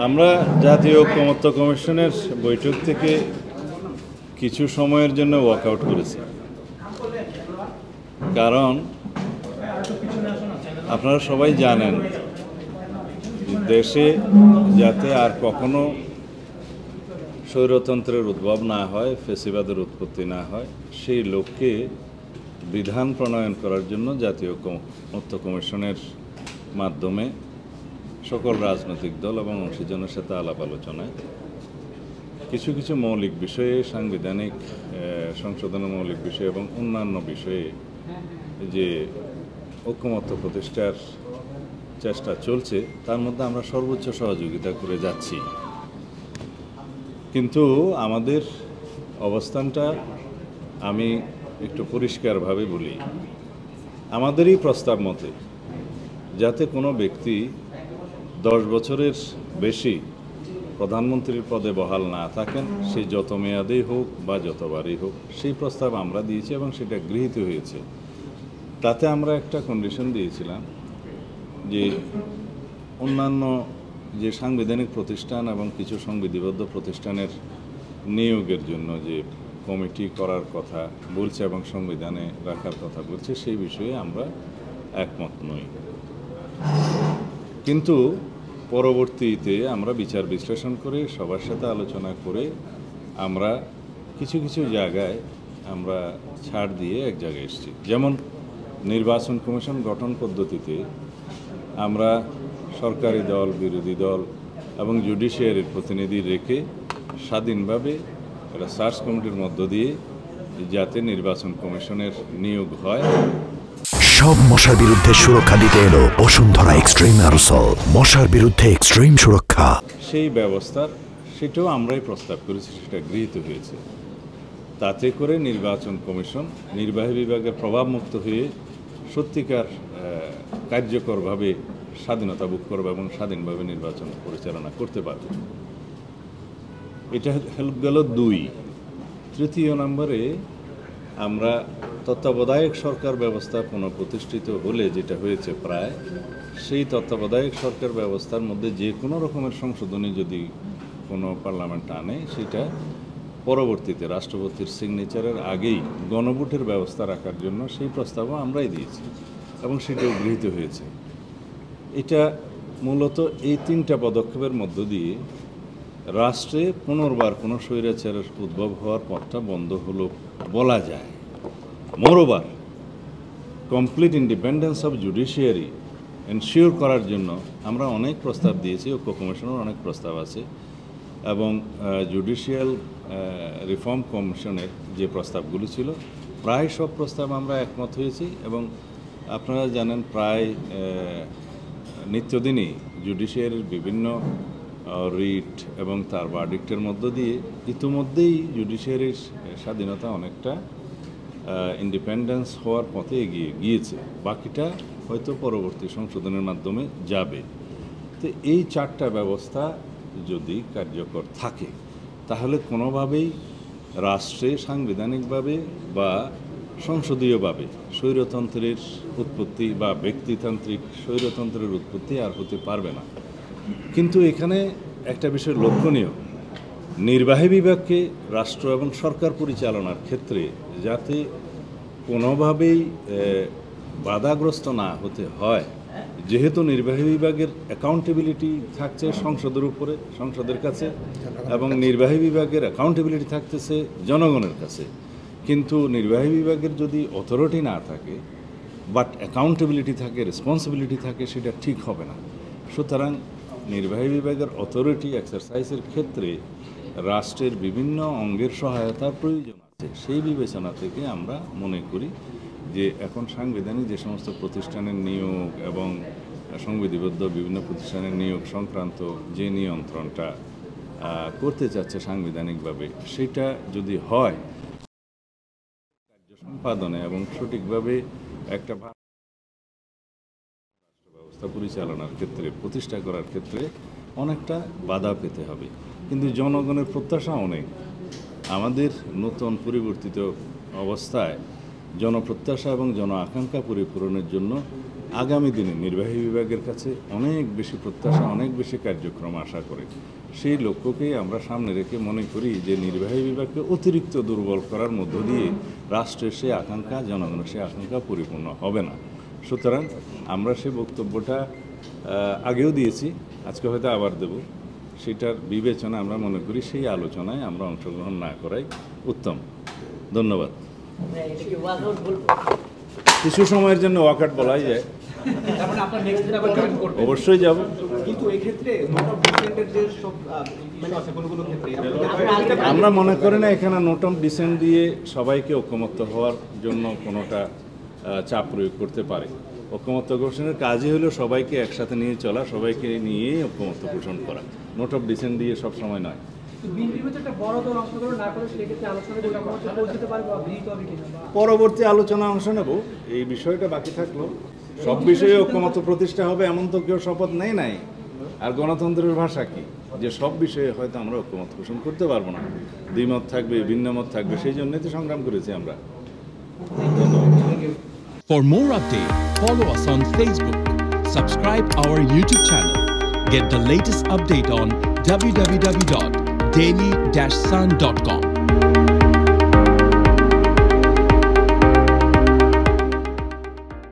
আমরা জাতীয় ঐকমত্য কমিশনের বৈঠক থেকে কিছু সময়ের জন্য ওয়াকআউট করেছি, কারণ আপনারা সবাই জানেন দেশে যাতে আর কখনো স্বৈরতন্ত্রের উদ্ভব না হয়, ফ্যাসিবাদের উৎপত্তি না হয়, সেই লক্ষ্যে বিধান প্রণয়ন করার জন্য জাতীয় ঐকমত্য কমিশনের মাধ্যমে সকল রাজনৈতিক দল এবং অংশীজনের সাথে আলাপ আলোচনায় কিছু কিছু মৌলিক বিষয়ে, সাংবিধানিক সংশোধনের মৌলিক বিষয় এবং অন্যান্য বিষয়ে যে ঐকমত্য প্রতিষ্ঠার চেষ্টা চলছে, তার মধ্যে আমরা সর্বোচ্চ সহযোগিতা করে যাচ্ছি। কিন্তু আমাদের অবস্থানটা আমি একটু পরিষ্কারভাবে বলি, আমাদেরই প্রস্তাব মতে যাতে কোনো ব্যক্তি 10 বছরের বেশি প্রধানমন্ত্রীর পদে বহাল না থাকেন, সে যত মেয়াদেই হোক বা যতবারই হোক, সেই প্রস্তাব আমরা দিয়েছি এবং সেটা গৃহীত হয়েছে। তাতে আমরা একটা কন্ডিশন দিয়েছিলাম যে অন্যান্য যে সাংবিধানিক প্রতিষ্ঠান এবং কিছু সংবিধিবদ্ধ প্রতিষ্ঠানের নিয়োগের জন্য যে কমিটি করার কথা বলছে এবং সংবিধানে রাখার কথা বলছে, সেই বিষয়ে আমরা একমত নই। কিন্তু পরবর্তীতে আমরা বিচার বিশ্লেষণ করে সবার সাথে আলোচনা করে আমরা কিছু কিছু জায়গায় আমরা ছাড় দিয়ে এক জায়গায় এসেছি। যেমন নির্বাচন কমিশন গঠন পদ্ধতিতে আমরা সরকারি দল, বিরোধী দল এবং জুডিশিয়ারির প্রতিনিধি রেখে স্বাধীনভাবে একটা সার্চ কমিটির মধ্য দিয়ে যাতে নির্বাচন কমিশনের নিয়োগ হয়। সব মশার বিরুদ্ধে সুরক্ষা দিতে এলো বসুন্ধরা এক্সট্রিম অ্যারোসল, মশার বিরুদ্ধে এক্সট্রিম সুরক্ষা। সেই ব্যবস্থার সেটাও আমরাই প্রস্তাব করেছি, সেটা গৃহীত হয়েছে। তাতে করে নির্বাচন কমিশন নির্বাহী বিভাগের প্রভাবমুক্ত হয়ে সত্যিকার কার্যকরভাবে স্বাধীনতা ভোগ করবে এবং স্বাধীনভাবে নির্বাচন পরিচালনা করতে পারবে। এটা হেল্প গেল 2। তৃতীয় নম্বরে আমরা তত্ত্বাবধায়ক সরকার ব্যবস্থা পুনঃপ্রতিষ্ঠিত হলে যেটা হয়েছে প্রায়, সেই তত্ত্বাবধায়ক সরকার ব্যবস্থার মধ্যে যে কোনো রকমের সংশোধনী যদি কোনো পার্লামেন্ট আনে, সেটা পরবর্তীতে রাষ্ট্রপতির সিগনেচারের আগেই গণভোটের ব্যবস্থা রাখার জন্য সেই প্রস্তাবও আমরাই দিয়েছি এবং সেটাও গৃহীত হয়েছে। এটা মূলত এই 3টা পদক্ষেপের মধ্য দিয়ে রাষ্ট্রে পুনর্বার কোনো স্বৈরাচারের উদ্ভব হওয়ার পথটা বন্ধ হলো বলা যায়। Moreover complete independence of judiciary ensure করার জন্য আমরা অনেক প্রস্তাব দিয়েছি, ঐক্য কমিশনের অনেক প্রস্তাব আছে এবং জুডিশিয়াল রিফর্ম কমিশনের যে প্রস্তাবগুলো ছিল প্রায় সব প্রস্তাব আমরা একমত হয়েছি। এবং আপনারা জানেন প্রায় নিত্যদিনই জুডিশিয়ারির বিভিন্ন রিট এবং তার ভার্ডিক্টের মধ্য দিয়ে ইতিমধ্যেই জুডিশিয়ারির স্বাধীনতা অনেকটা ইন্ডিপেন্ডেন্স হওয়ার পথে এগিয়ে গিয়েছে, বাকিটা হয়তো পরবর্তী সংশোধনের মাধ্যমে যাবে। তো এই 4টা ব্যবস্থা যদি কার্যকর থাকে, তাহলে কোনোভাবেই রাষ্ট্রে সাংবিধানিকভাবে বা সংসদীয়ভাবে স্বৈরতন্ত্রের উৎপত্তি বা ব্যক্তিতান্ত্রিক স্বৈরতন্ত্রের উৎপত্তি আর হতে পারবে না। কিন্তু এখানে একটা বিষয় লক্ষণীয়, নির্বাহী বিভাগকে রাষ্ট্র এবং সরকার পরিচালনার ক্ষেত্রে যাতে কোনোভাবেই বাধাগ্রস্ত না হতে হয়, যেহেতু নির্বাহী বিভাগের অ্যাকাউন্টেবিলিটি থাকছে সংসদের উপরে, সংসদের কাছে, এবং নির্বাহী বিভাগের অ্যাকাউন্টেবিলিটি থাকতেছে জনগণের কাছে। কিন্তু নির্বাহী বিভাগের যদি অথরিটি না থাকে বাট অ্যাকাউন্টেবিলিটি থাকে, রেসপন্সিবিলিটি থাকে, সেটা ঠিক হবে না। সুতরাং নির্বাহী বিভাগের অথরিটি এক্সারসাইজের ক্ষেত্রে রাষ্ট্রের বিভিন্ন অঙ্গের সহায়তার প্রয়োজন আছে। সেই বিবেচনা থেকে আমরা মনে করি যে এখন সাংবিধানিক যে সমস্ত প্রতিষ্ঠানের নিয়োগ এবং সংবিধিবদ্ধ বিভিন্ন প্রতিষ্ঠানের নিয়োগ সংক্রান্ত যে নিয়ন্ত্রণটা করতে চাচ্ছে সাংবিধানিকভাবে, সেটা যদি হয় কার্য সম্পাদনে এবং সঠিকভাবে একটা রাষ্ট্র ব্যবস্থা পরিচালনার ক্ষেত্রে, প্রতিষ্ঠা করার ক্ষেত্রে অনেকটা বাধা পেতে হবে। কিন্তু জনগণের প্রত্যাশা অনেক। আমাদের নতুন পরিবর্তিত অবস্থায় জনপ্রত্যাশা এবং জন আকাঙ্ক্ষা পরিপূরণের জন্য আগামী দিনে নির্বাহী বিভাগের কাছে অনেক বেশি প্রত্যাশা, অনেক বেশি কার্যক্রম আশা করে। সেই লক্ষ্যকেই আমরা সামনে রেখে মনে করি যে নির্বাহী বিভাগকে অতিরিক্ত দুর্বল করার মধ্য দিয়ে রাষ্ট্রের সেই আকাঙ্ক্ষা, জনগণের সেই আকাঙ্ক্ষা পরিপূর্ণ হবে না। সুতরাং আমরা সেই বক্তব্যটা আগেও দিয়েছি, আজকে হয়তো আবার দেব। সেটার বিবেচনা আমরা মনে করি সেই আলোচনায় আমরা অংশগ্রহণ না করাই উত্তম। ধন্যবাদ। কিছু সময়ের জন্য ওয়াকআউট বলাই যায়, অবশ্যই যাব। কিন্তু এই ক্ষেত্রে আমরা মনে করি না এখানে নোট অফ ডিসেন্ট দিয়ে সবাইকে ঐকমত্য হওয়ার জন্য কোনোটা চাপ প্রয়োগ করতে পারে। ঐকমত্য ঘোষণের কাজই হলো সবাইকে একসাথে নিয়ে চলা, সবাইকে নিয়ে ঐকমত্য পোষণ করা। নোট অফ ডিসেন্ট দিয়ে সব সময় নয়। পরবর্তী আলোচনা অংশ নেব, এই বিষয়টা বাকি থাকলো। সব বিষয়ে ঐকমত্য প্রতিষ্ঠা হবে এমন তো কেউ শপথ নেই নাই। আর গণতন্ত্রের ভাষা কি, যে সব বিষয়ে হয়তো আমরা ঐকমত্য পোষণ করতে পারবো না, দ্বিমত থাকবে, ভিন্ন মত থাকবে, সেই জন্যই তো সংগ্রাম করেছি আমরা। For more updates, follow us on Facebook, subscribe our YouTube channel, get the latest update on www.daily-sun.com.